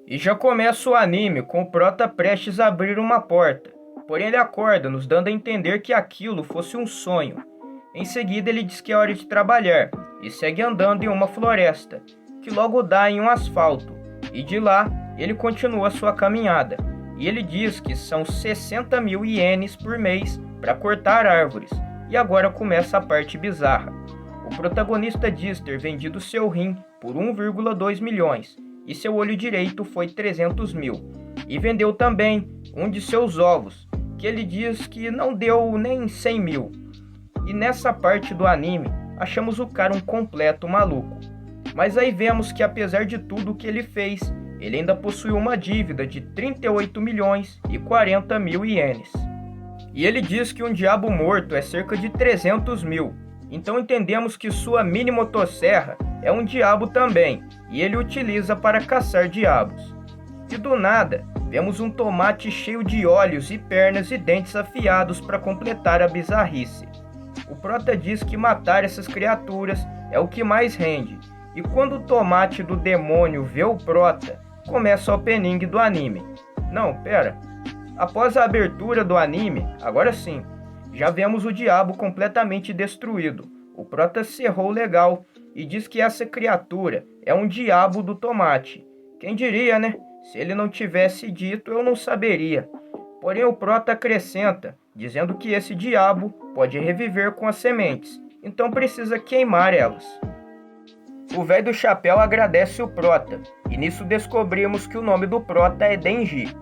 E já começa o anime com o prota prestes a abrir uma porta, porém ele acorda, nos dando a entender que aquilo fosse um sonho. Em seguida ele diz que é hora de trabalhar e segue andando em uma floresta, que logo dá em um asfalto, e de lá ele continua sua caminhada. E ele diz que são 60 mil ienes por mês para cortar árvores, e agora começa a parte bizarra. O protagonista diz ter vendido seu rim por 1,2 milhões, e seu olho direito foi 300 mil. E vendeu também um de seus ovos, que ele diz que não deu nem 100 mil. E nessa parte do anime, achamos o cara um completo maluco. Mas aí vemos que apesar de tudo que ele fez, ele ainda possui uma dívida de 38 milhões e 40 mil ienes. E ele diz que um diabo morto é cerca de 300 mil. Então entendemos que sua mini motosserra é um diabo também, e ele utiliza para caçar diabos. E do nada, vemos um tomate cheio de olhos e pernas e dentes afiados para completar a bizarrice. O prota diz que matar essas criaturas é o que mais rende, e quando o tomate do demônio vê o prota, começa o opening do anime. Não, pera. Após a abertura do anime, agora sim, já vemos o diabo completamente destruído. O prota cerrou legal e diz que essa criatura é um diabo do tomate. Quem diria, né? Se ele não tivesse dito, eu não saberia. Porém, o prota acrescenta, dizendo que esse diabo pode reviver com as sementes, então precisa queimar elas. O velho do chapéu agradece o prota, e nisso descobrimos que o nome do prota é Denji.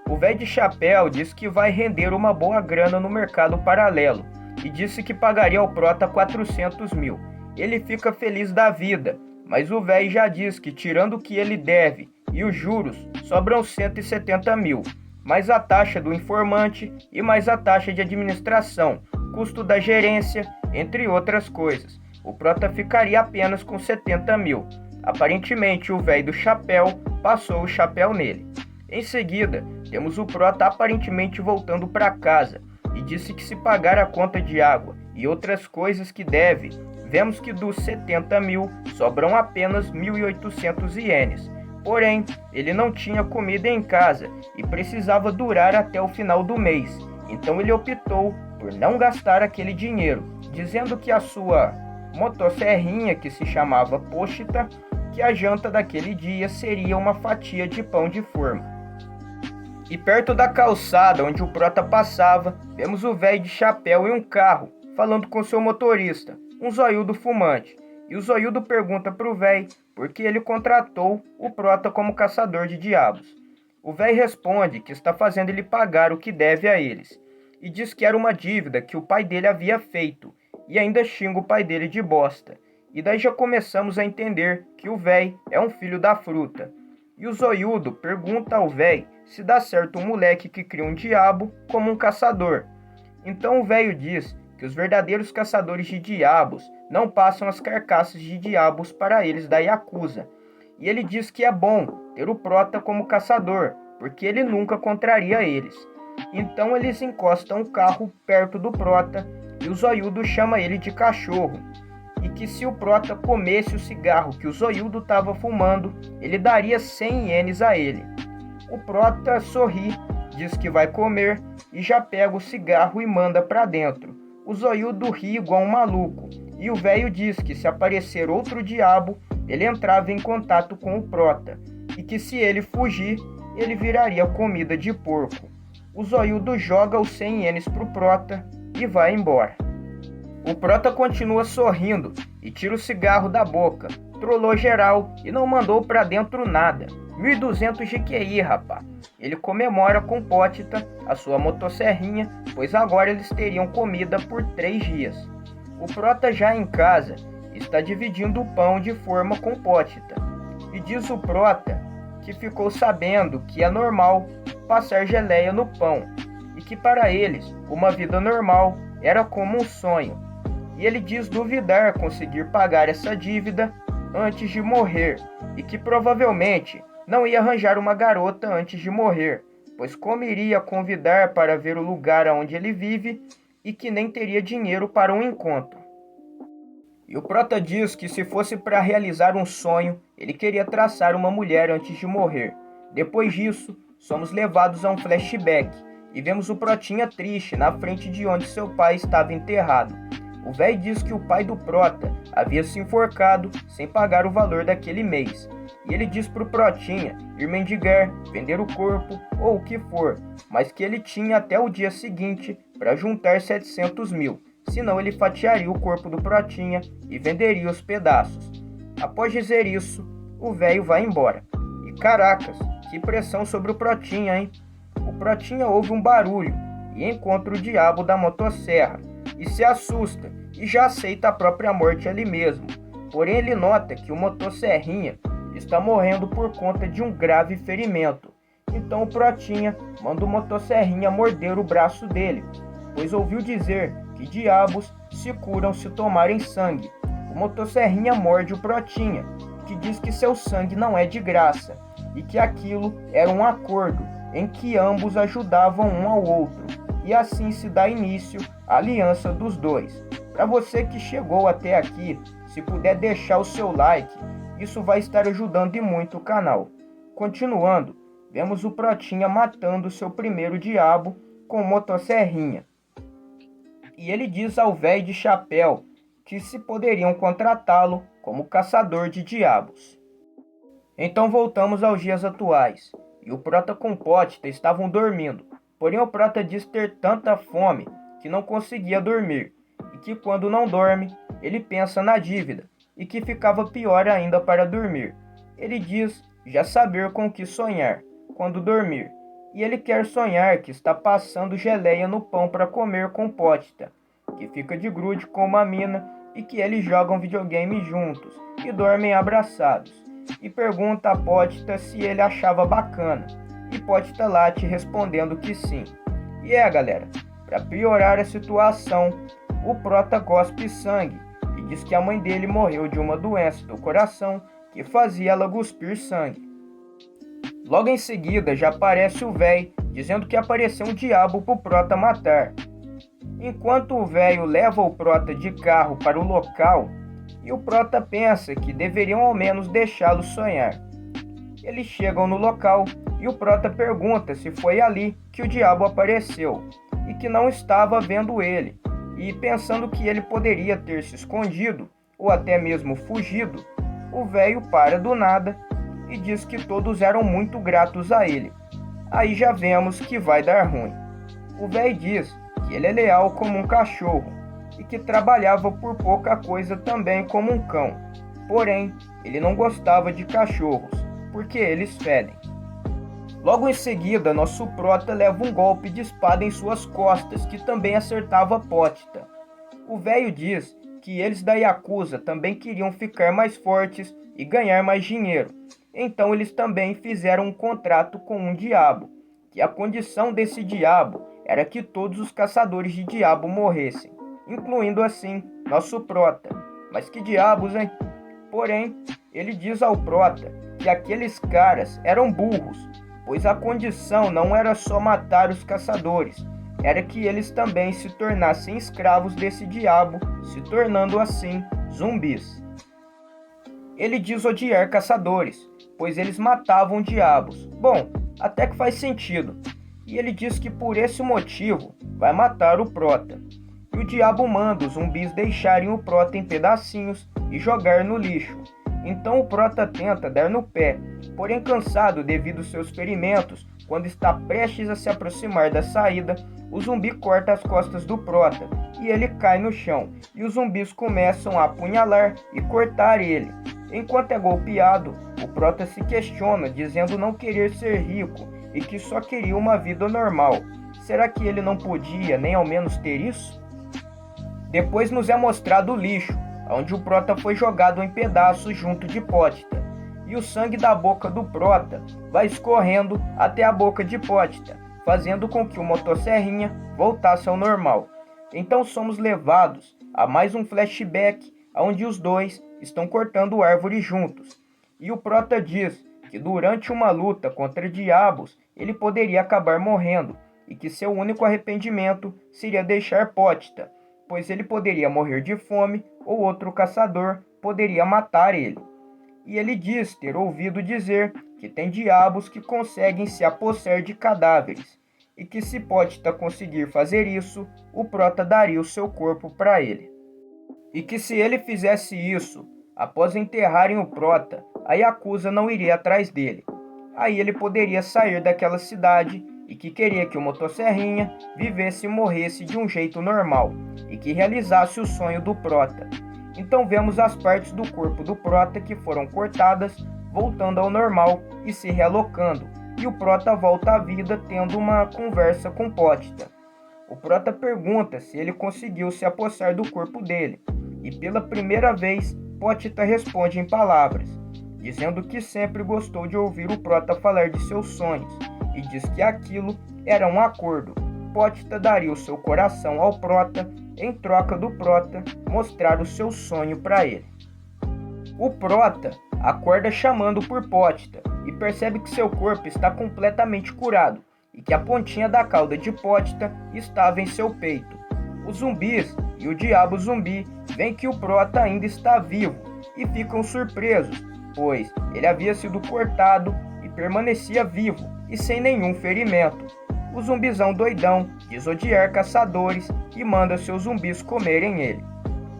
O velho de chapéu diz que vai render uma boa grana no mercado paralelo, e disse que pagaria ao prota 400 mil. Ele fica feliz da vida, mas o velho já diz que tirando o que ele deve e os juros, sobram 170 mil, mais a taxa do informante e mais a taxa de administração, custo da gerência, entre outras coisas. O prota ficaria apenas com 70 mil. Aparentemente o velho do chapéu passou o chapéu nele. Em seguida, temos o prota aparentemente voltando para casa e disse que se pagar a conta de água e outras coisas que deve, vemos que dos 70 mil sobram apenas 1.800 ienes. Porém, ele não tinha comida em casa e precisava durar até o final do mês, então ele optou por não gastar aquele dinheiro, dizendo que a sua motosserrinha, que se chamava Pochita, que a janta daquele dia seria uma fatia de pão de forma. E perto da calçada onde o prota passava, vemos o velho de chapéu em um carro, falando com seu motorista, um zoiudo fumante. E o zoiudo pergunta para o velho por que ele contratou o prota como caçador de diabos. O velho responde que está fazendo ele pagar o que deve a eles, e diz que era uma dívida que o pai dele havia feito, e ainda xinga o pai dele de bosta. E daí já começamos a entender que o velho é um filho da fruta. E o zoiudo pergunta ao velho se dá certo um moleque que cria um diabo como um caçador. Então o velho diz que os verdadeiros caçadores de diabos não passam as carcaças de diabos para eles da Yakuza. E ele diz que é bom ter o prota como caçador, porque ele nunca contraria eles. Então eles encostam o carro perto do prota e o zoiudo chama ele de cachorro. E que se o prota comesse o cigarro que o zoiudo estava fumando, ele daria 100 ienes a ele. O prota sorri, diz que vai comer e já pega o cigarro e manda para dentro. O zoiudo ri igual um maluco, e o velho diz que se aparecer outro diabo, ele entrava em contato com o prota, e que se ele fugir, ele viraria comida de porco. O zoiudo joga os 100 ienes pro prota e vai embora. O prota continua sorrindo e tira o cigarro da boca, trollou geral e não mandou pra dentro nada. 1.200 de QI, rapá. Ele comemora com Pochita a sua motosserrinha, pois agora eles teriam comida por 3 dias. O prota já em casa está dividindo o pão de forma com Pochita. E diz o prota que ficou sabendo que é normal passar geleia no pão e que para eles uma vida normal era como um sonho. E ele diz duvidar conseguir pagar essa dívida antes de morrer e que provavelmente não ia arranjar uma garota antes de morrer, pois como iria convidar para ver o lugar onde ele vive e que nem teria dinheiro para um encontro. E o prota diz que se fosse para realizar um sonho, ele queria traçar uma mulher antes de morrer, Depois disso, somos levados a um flashback e vemos o Protinha triste na frente de onde seu pai estava enterrado. O velho diz que o pai do Prota havia se enforcado sem pagar o valor daquele mês. E ele diz pro Protinha ir mendigar, vender o corpo ou o que for, mas que ele tinha até o dia seguinte para juntar 700 mil, senão ele fatiaria o corpo do Protinha e venderia os pedaços. Após dizer isso, o velho vai embora. E caracas, que pressão sobre o Protinha, hein? O Protinha ouve um barulho e encontra o diabo da motosserra e se assusta e já aceita a própria morte ali mesmo. Porém ele nota que o motosserrinha está morrendo por conta de um grave ferimento. Então o Protinha manda o motosserrinha morder o braço dele, pois ouviu dizer que diabos se curam se tomarem sangue. O motosserrinha morde o Protinha, que diz que seu sangue não é de graça e que aquilo era um acordo em que ambos ajudavam um ao outro, e assim se dá início à aliança dos dois. Para você que chegou até aqui, se puder deixar o seu like, isso vai estar ajudando e muito o canal. Continuando, vemos o Protinha matando seu primeiro diabo com motosserrinha. E ele diz ao velho de chapéu que se poderiam contratá-lo como caçador de diabos. Então voltamos aos dias atuais, e o Prota com Potita estavam dormindo, porém o Prota diz ter tanta fome que não conseguia dormir, e que quando não dorme, ele pensa na dívida, e que ficava pior ainda para dormir. Ele diz já saber com o que sonhar, quando dormir, e ele quer sonhar que está passando geleia no pão para comer com Potita, que fica de grude com uma mina e que eles jogam videogame juntos e dormem abraçados. E pergunta a Potita se ele achava bacana, e Potita late respondendo que sim. E galera, para piorar a situação, o Prota cospe sangue e diz que a mãe dele morreu de uma doença do coração que fazia ela cuspir sangue. Logo em seguida já aparece o véi dizendo que apareceu um diabo pro Prota matar. Enquanto o velho leva o Prota de carro para o local, e o Prota pensa que deveriam ao menos deixá-lo sonhar. Eles chegam no local e o Prota pergunta se foi ali que o diabo apareceu e que não estava vendo ele, e pensando que ele poderia ter se escondido ou até mesmo fugido, o velho para do nada e diz que todos eram muito gratos a ele. Aí já vemos que vai dar ruim. O velho diz que ele é leal como um cachorro e que trabalhava por pouca coisa também como um cão. Porém, ele não gostava de cachorros, porque eles fedem. Logo em seguida, nosso Prota leva um golpe de espada em suas costas, que também acertava Potita. O velho diz que eles da Yakuza também queriam ficar mais fortes e ganhar mais dinheiro. Então eles também fizeram um contrato com um diabo, que a condição desse diabo era que todos os caçadores de diabo morressem, incluindo assim nosso Prota. Mas que diabos, hein? Porém, ele diz ao Prota que aqueles caras eram burros, pois a condição não era só matar os caçadores, era que eles também se tornassem escravos desse diabo, se tornando assim zumbis. Ele diz odiar caçadores, pois eles matavam diabos. Bom, até que faz sentido. E ele diz que por esse motivo vai matar o Prota. E o diabo manda os zumbis deixarem o Prota em pedacinhos e jogar no lixo. Então o Prota tenta dar no pé, porém cansado devido aos seus ferimentos, quando está prestes a se aproximar da saída, o zumbi corta as costas do Prota e ele cai no chão, e os zumbis começam a apunhalar e cortar ele. Enquanto é golpeado, o Prota se questiona, dizendo não querer ser rico e que só queria uma vida normal. Será que ele não podia nem ao menos ter isso? Depois nos é mostrado o lixo, onde o Prota foi jogado em pedaços junto de Potita, e o sangue da boca do Prota vai escorrendo até a boca de Potita, fazendo com que o motosserrinha voltasse ao normal. Então somos levados a mais um flashback, onde os dois estão cortando árvore juntos, e o Prota diz que durante uma luta contra diabos ele poderia acabar morrendo, e que seu único arrependimento seria deixar Potita, pois ele poderia morrer de fome ou outro caçador poderia matar ele. e ele diz ter ouvido dizer que tem diabos que conseguem se apossar de cadáveres, e que se Potita conseguir fazer isso, o Prota daria o seu corpo para ele. E que se ele fizesse isso, após enterrarem o Prota, a Yakuza não iria atrás dele. Aí ele poderia sair daquela cidade e que queria que o Motosserrinha vivesse e morresse de um jeito normal e que realizasse o sonho do Prota. Então vemos as partes do corpo do Prota que foram cortadas, voltando ao normal e se realocando, e o Prota volta à vida tendo uma conversa com Potita. O Prota pergunta se ele conseguiu se apossar do corpo dele, e pela primeira vez Potita responde em palavras, dizendo que sempre gostou de ouvir o Prota falar de seus sonhos, e diz que aquilo era um acordo. Potita daria o seu coração ao Prota em troca do Prota mostrar o seu sonho para ele. O Prota acorda chamando por Potita e percebe que seu corpo está completamente curado e que a pontinha da cauda de Potita estava em seu peito. Os zumbis e o diabo zumbi veem que o Prota ainda está vivo e ficam surpresos, pois ele havia sido cortado e permanecia vivo e sem nenhum ferimento. O zumbizão doidão diz odiar caçadores e manda seus zumbis comerem ele.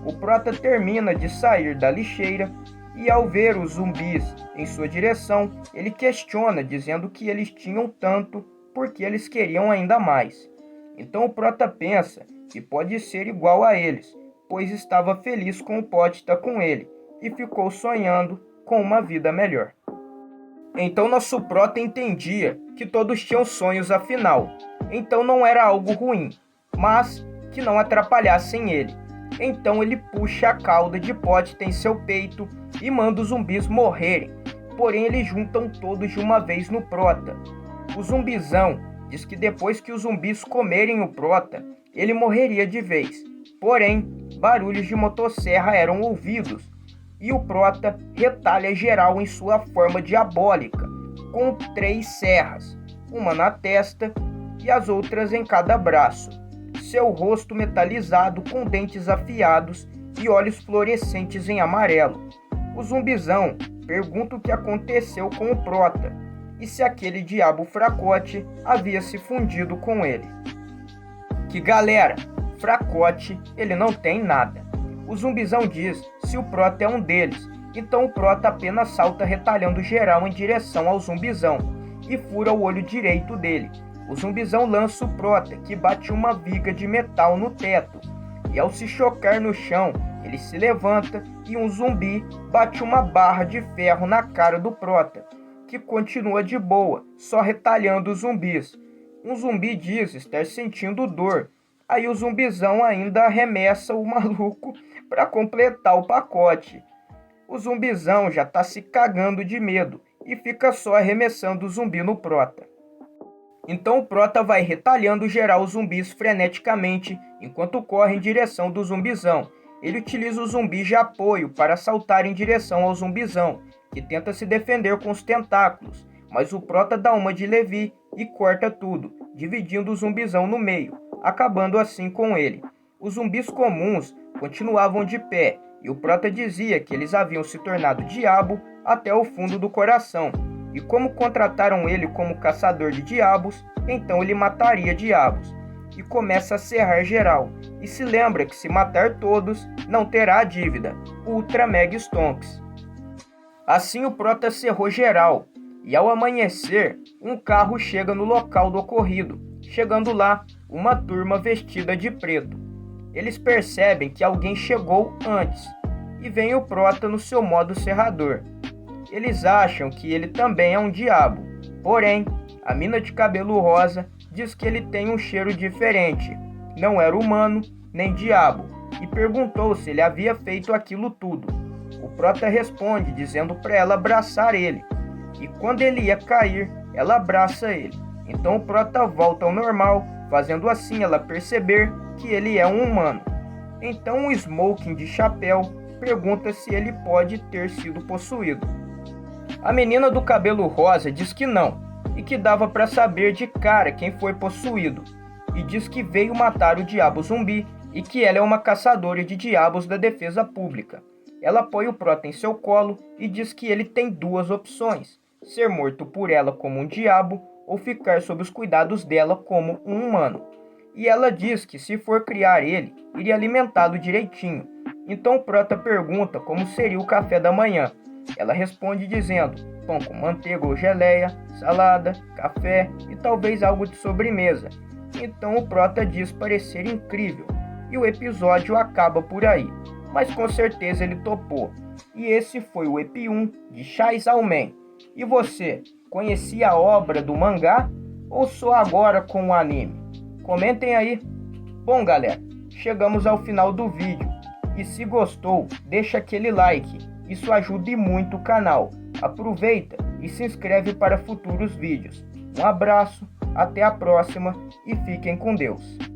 O Prota termina de sair da lixeira e ao ver os zumbis em sua direção, ele questiona dizendo que eles tinham tanto porque eles queriam ainda mais. Então o Prota pensa que pode ser igual a eles, pois estava feliz com o Potita com ele e ficou sonhando com uma vida melhor. Então nosso Prota entendia que todos tinham sonhos afinal, então não era algo ruim, mas que não atrapalhassem ele. Então ele puxa a cauda de Potita em seu peito e manda os zumbis morrerem, porém eles juntam todos de uma vez no Prota. O zumbizão diz que depois que os zumbis comerem o Prota, ele morreria de vez, porém barulhos de motosserra eram ouvidos, e o Prota retalha geral em sua forma diabólica, com 3 serras, uma na testa e as outras em cada braço. Seu rosto metalizado com dentes afiados e olhos fluorescentes em amarelo. O zumbizão pergunta o que aconteceu com o Prota e se aquele diabo fracote havia se fundido com ele. Que galera, fracote ele não tem nada. O zumbizão diz se o Prota é um deles, então o Prota apenas salta retalhando geral em direção ao zumbizão e fura o olho direito dele. O zumbizão lança o Prota, que bate uma viga de metal no teto, e ao se chocar no chão, ele se levanta e um zumbi bate uma barra de ferro na cara do Prota, que continua de boa, só retalhando os zumbis. Um zumbi diz estar sentindo dor, aí o zumbizão ainda arremessa o maluco para completar o pacote. O zumbizão já tá se cagando de medo e fica só arremessando o zumbi no Prota. Então o Prota vai retalhando geral os zumbis freneticamente enquanto corre em direção do zumbizão. Ele utiliza os zumbis de apoio para saltar em direção ao zumbizão, que tenta se defender com os tentáculos, mas o Prota dá uma de Levi e corta tudo, dividindo o zumbizão no meio, acabando assim com ele. Os zumbis comuns continuavam de pé, e o Prota dizia que eles haviam se tornado diabo até o fundo do coração, e como contrataram ele como caçador de diabos, então ele mataria diabos, e começa a serrar geral, e se lembra que se matar todos, não terá a dívida, Ultra Mega Stonks. Assim o Prota serrou geral, e ao amanhecer, um carro chega no local do ocorrido, chegando lá uma turma vestida de preto. Eles percebem que alguém chegou antes, e vem o Prota no seu modo serrador. Eles acham que ele também é um diabo, porém, a mina de cabelo rosa diz que ele tem um cheiro diferente, não era humano nem diabo, e perguntou se ele havia feito aquilo tudo. O Prota responde dizendo para ela abraçar ele, e quando ele ia cair, ela abraça ele. Então o Prota volta ao normal, fazendo assim ela perceber que ele é um humano. Então o Smoking de chapéu pergunta se ele pode ter sido possuído. A menina do cabelo rosa diz que não, e que dava para saber de cara quem foi possuído, e diz que veio matar o diabo zumbi e que ela é uma caçadora de diabos da defesa pública. Ela põe o Prota em seu colo e diz que ele tem duas opções: ser morto por ela como um diabo ou ficar sob os cuidados dela como um humano. E ela diz que se for criar ele, iria alimentá-lo direitinho. Então o Prota pergunta como seria o café da manhã. Ela responde dizendo: pão com manteiga ou geleia, salada, café e talvez algo de sobremesa. Então o Prota diz parecer incrível. E o episódio acaba por aí. Mas com certeza ele topou. E esse foi o EP 1 de Chainsaw Man. E você, conhecia a obra do mangá ou só agora com o anime? Comentem aí. Bom galera, chegamos ao final do vídeo. E se gostou, deixa aquele like. Isso ajuda muito o canal. Aproveita e se inscreve para futuros vídeos. Um abraço, até a próxima e fiquem com Deus.